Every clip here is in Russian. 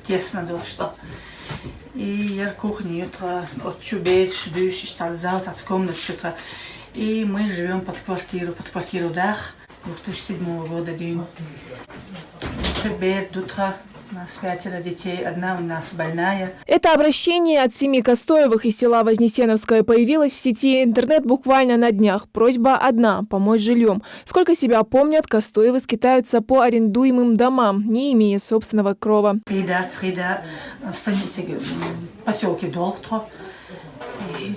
Тесно что. И я кухня утро от чубеч, дышишь, так зал, так комнат что-то. И мы живем под квартиру дах 2007 года день. Теперь утро. У нас 5 детей, одна у нас больная. Это обращение от семьи Костоевых из села Вознесеновское появилось в сети интернет буквально на днях. Просьба одна – помочь жильем. Сколько себя помнят, Костоевы скитаются по арендуемым домам, не имея собственного крова. Среда, поселки Долгтро. И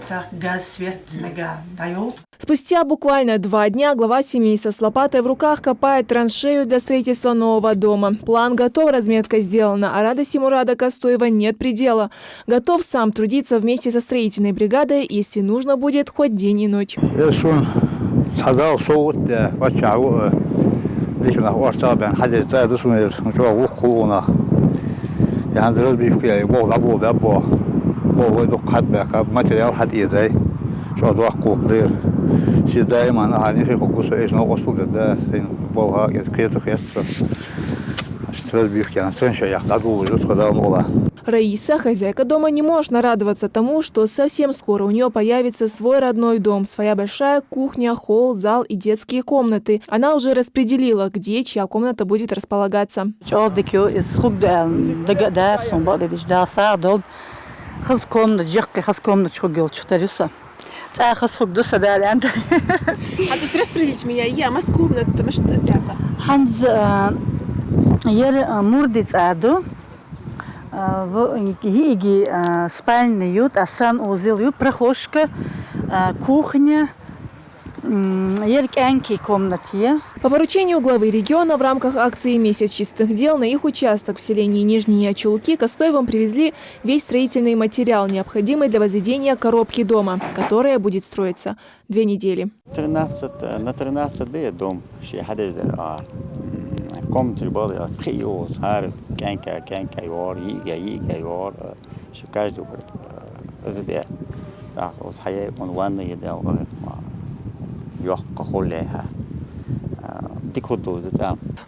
так газ, свет, мега дает. Спустя буквально 2 дня глава семейства с лопатой в руках копает траншею для строительства нового дома. План готов, разметка сделана, а радости Мурада Костоева нет предела. Готов сам трудиться вместе со строительной бригадой, если нужно будет хоть день и ночь. Раиса, хозяйка дома, не может нарадоваться тому, что совсем скоро у нее появится свой родной дом, своя большая кухня, холл, зал и детские комнаты. Она уже распределила, где чья комната будет располагаться. А то есть распределить меня, я мас комната, мы что сделала? Ханз мурдиц аду, иги спальный ют, асан узел ют, прохожка, кухня. По поручению главы региона в рамках акции «Месяц чистых дел» на их участок в селении Нижние Очулки Костоевым привезли весь строительный материал, необходимый для возведения коробки дома, которая будет строиться 2 недели. На 13 дом. Комнаты были приют, хар, кенка, юар, юар, каждый ЗД. Вот хай он ванны едал.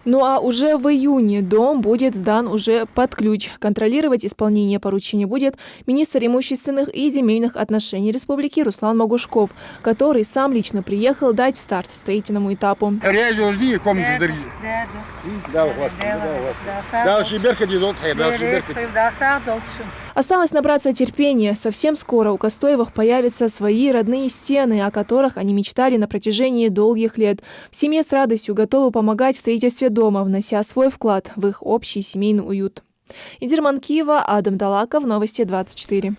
Ну а уже в июне дом будет сдан уже под ключ. Контролировать исполнение поручения будет министр имущественных и земельных отношений республики Руслан Могушков, который сам лично приехал дать старт строительному этапу. Осталось набраться терпения. Совсем скоро у Костоевых появятся свои родные стены, о которых они мечтали на протяжении долгих лет. В семье с радостью готовы помогать в строительстве дома, внося свой вклад в их общий семейный уют. Идир Манкиева, Адам Далаков, Новости 24.